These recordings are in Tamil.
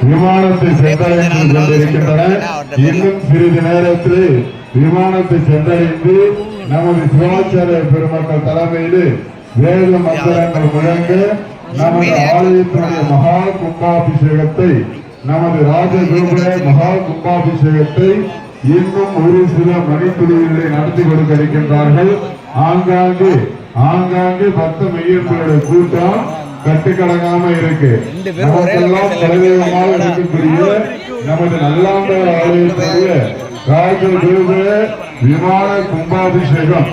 விமானத்தை சென்றடைந்து கொண்டிருக்கின்றன. இன்னும் சிறிது நேரத்தில் விமானத்தை சென்றடைந்து நமது சிவாச்சாரிய பெருமக்கள் தலைமையில் வேத மந்திரங்கள் முழங்க நமது ஆலயத்தினுடைய மகா கும்பாபிஷேகத்தை நமது ராஜகோபுர மகா கும்பாபிஷேகத்தை இன்னும் ஒரு சில மணித்துளிகளை நடத்தி கொடுக்க இருக்கின்றார்கள். ஆங்காங்கே பக்த மையர்களுடைய கூட்டம் கட்டுக்கடங்காம இருக்கு. நமக்கெல்லாம் தலைவரமாக இருக்கக்கூடிய நமது நல்லாண்டவர் ஆலயத்துடைய ராஜகோபுர விமான கும்பாபிஷேகம்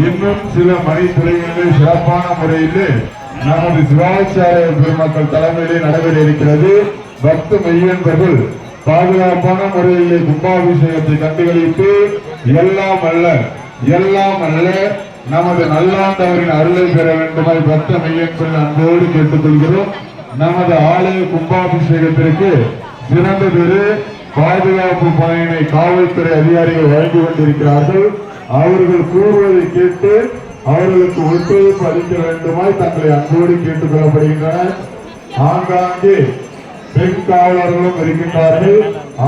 இன்னும் சில மணித்துளிகளில் சிறப்பான முறையில் நமது சிவாச்சாரிய பெருமக்கள் தலைமையிலே நடைபெற இருக்கிறது. பக்த மையன்பர்கள் பாதுகாப்பான முறையிலே கும்பாபிஷேகத்தை கண்டுகளித்து எல்லாம் அல்ல நமது நல்லாண்டவரின் அருளை பெற வேண்டுமாய் பக்த மையன்பர்கள் அன்போடு கேட்டுக்கொள்கிறோம். நமது ஆலய கும்பாபிஷேகத்திற்கு சிறந்ததொரு பாதுகாப்பு பணியினை காவல்துறை அதிகாரிகள் வழங்கி கொண்டிருக்கிறார்கள். அவர்கள் கூறுவதை கேட்டு அவர்களுக்கு ஒத்துழைப்பு அளிக்க வேண்டுமாய் தங்களை அன்போடு கேட்டுக் கொள்ளப்படுகின்றனர். ஆங்காங்கே பெண் காவலர்களும் இருக்கின்றார்கள்.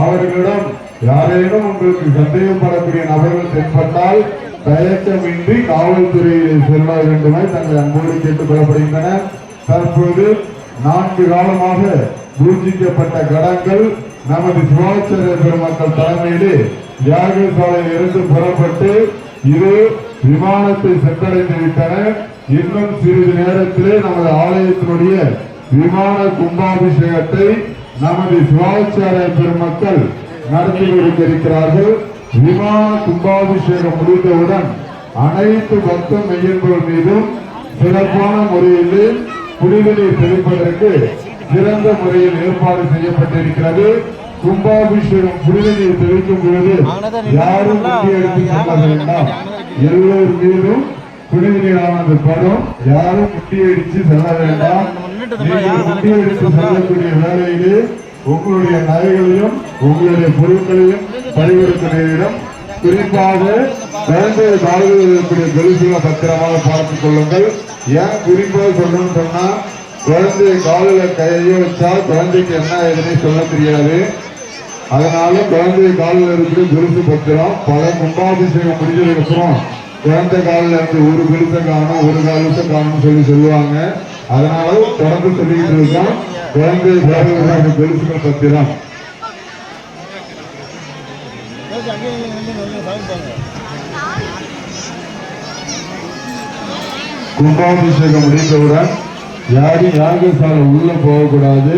அவர்களிடம் யாரேனும் உங்களுக்கு சந்தேகப்படக்கூடிய நபர்கள் தென்பட்டால் தயக்கமின்றி காவல்துறையில் செல்ல வேண்டுமாய் தங்களை அன்போடு கேட்டுக் கொள்ளப்படுகின்றனர். தற்போது 4 காலமாக பூஜிக்கப்பட்ட கடங்கள் நமது சிவாச்சாரிய பெருமக்கள் தலைமையிலே யாகசாலையில் இருந்து புறப்பட்டு இரு விமானத்தை சென்றடைந்து விட்டன. இன்னும் சிறிது நேரத்திலே நமது ஆலயத்தினுடைய விமான கும்பாபிஷேகத்தை நமது சிவாச்சாரிய பெருமக்கள் நடத்தி கொடுத்திருக்கிறார்கள். விமான கும்பாபிஷேகம் முடிந்தவுடன் அனைத்து பக்த மையங்கள் மீதும் சிறப்பான முறையில் புனிதநீர் தெளிப்பதற்கு சிறந்த முறையில் ஏற்பாடு செய்யப்பட்டிருக்கிறது. கும்பாபிஷேகம் புனிதநீர் தெளிக்கும் பொழுது யாரும் முட்டி எடுத்து செல்ல வேண்டாம். எல்லோர் மீதும் புனித நீரானது படும். யாரும் முட்டியடித்து செல்ல வேண்டாம். நீங்கள் முட்டியடித்து செல்லக்கூடிய வேலையிலே உங்களுடைய நகைகளையும் உங்களுடைய பொருட்களையும் பறிகொடுக்கிறீரிடம் குறிப்பாக குழந்தைய கால்களில் இருக்கக்கூடிய கொலுசுகளை பத்திரமாக பார்த்துக் கொள்ளுங்கள். ஏன் குறிப்பாக சொல்லணும்னு சொன்னா குழந்தைய காலில் கையோ வச்சா குழந்தைக்கு என்ன எதுனே சொல்ல தெரியாது. அதனால குழந்தைய காலில் இருக்கிற கொலுசு பத்திரம் பல கும்பாபிஷேகம் முடிஞ்சதுக்கு அப்புறம் குழந்தை காலில் இருந்து ஒரு கொலுசை காணும் ஒரு காலுசை காணும் சொல்லுவாங்க. அதனால தொடர்ந்து சொல்லிக்கிட்டு இருக்கோம் குழந்தை காலில் கொலுசுகள் பத்திரம். கும்பாபிஷேகம் முடிந்தவுடன் யாரும் யாகசாலை உள்ள போகக்கூடாது.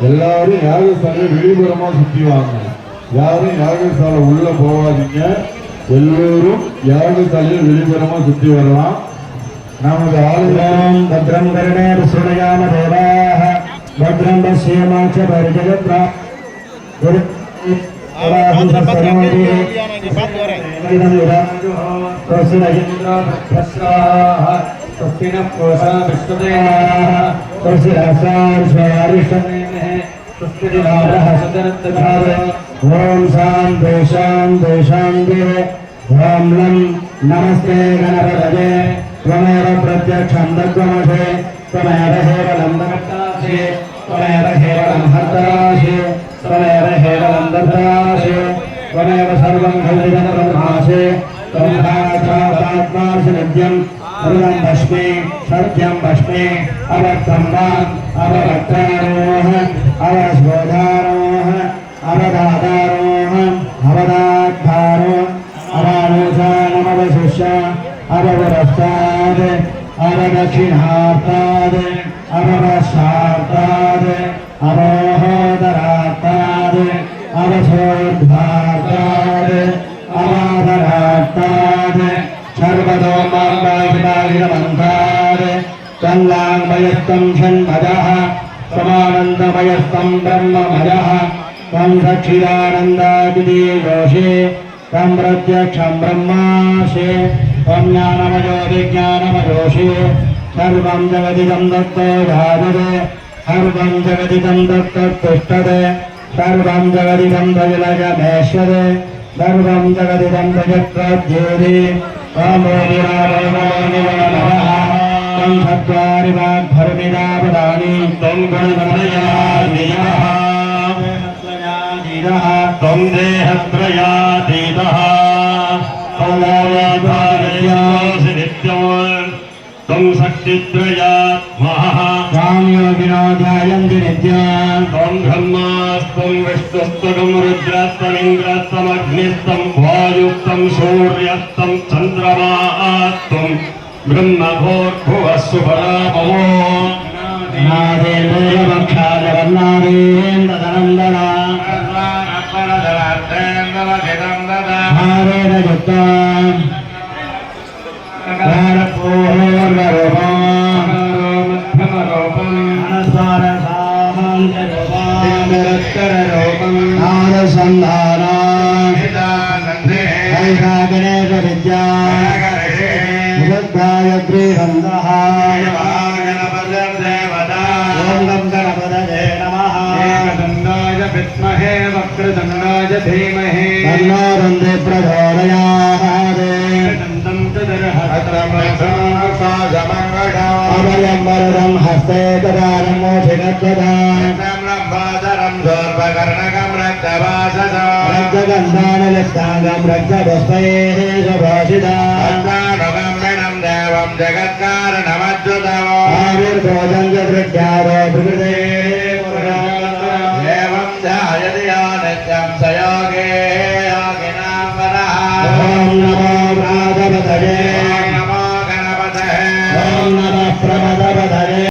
எல்லாரும் யாகசாலை வெளிப்புறமா சுத்திவாங்க. யாரும் யாகசாலை உள்ள போகாதீங்க. எல்லோரும் யாகசாலையில் வெளிப்புறமா சுத்தி வரலாம். நமது ஆலயம் பத்ரம் கருணே சுனயாம தேவாஹ பத்ரம் பஸ்யமாச்ச பரிஜகத்ரா ओम शांति शांति शांति। ओम लं नमस्ते गणपतये त्वमेव प्रत्यक्षं तत्त्वमसि त्वमेव केवलं दत्तासि त्वमेव केवलं हर्तासि त्वमेव केवलं दत्तासि त्वमेव सर्वं खलु ब्रह्मासि त्वं साक्षादात्मासि नित्यं सर्वं भस्मे सत्यं भस्मे अवक्तं वा अवक्तारोह अवस्बोधारोह अवदातारोह अवदात्तारो अवानुसानमवशिष्य अववरस्ताद् अवदक्षिणार्ताद् अववशार्ताद् अवोहोदरार्ताद् अवसोर्ध्वार्ताद् अवादरार्ताद् सर्वतो मार्गागिरागिरमन्ताद् तल्लाङ्मयस्तं षण्मजः समानन्दमयस्तं ब्रह्ममजः तं सच्चिदानन्दादिदेवोषे तं प्रत्यक्षं ब्रह्मासि तं ज्ञानमयो विज्ञानमयोषे सर्वं जगदिदं दत्तो जायते सर्वं जगदिदं दत्ततिष्ठते सर्वं जगदिदं दजलजमेष्यते सर्वं जगदिदं दजत्रज्येति तं चत्वारि वाग्भरमिदापदानि तं गुणगणयामिनः त्वं देहत्रयातीतः त्वमोयाधारयोऽसि नित्यम् त्वं शक्तित्रयात्मः त्वां योगिनो ध्यायन्ति नित्यम् त्वं ब्रह्मास्त्वं विष्णुस्त्वं रुद्रस्त्वमिन्द्रस्त्वमग्निस्त्वं वायुस्त्वं सूर्यस्त्वं चन्द्रमास्त्वं ब्रह्मभूर्भुवः सुपरामो नादेन्द्रवक्षादवर्णादेन्द्रनन्दना हारेण युक्ताम् गणेश विद्या गायत्री छन्दः ओम गणपतये नमः एकदण्डाय विद्महे वक्रतुण्डाय धीमहि तन्नो वन्दे प्रचोदयात् दन्तं अभयं वरदं हस्ते तदानं मोक्षिगच्छता रक्तगन्धानलिप्ताङ्गं रक्तपुष्पैः सुभाषिता आविर्भोजं च धृत्यादो प्रकृते एवं ध्यायति या नित्यं स योगे योगिनां वरः ॐ नमो भ्रातपतये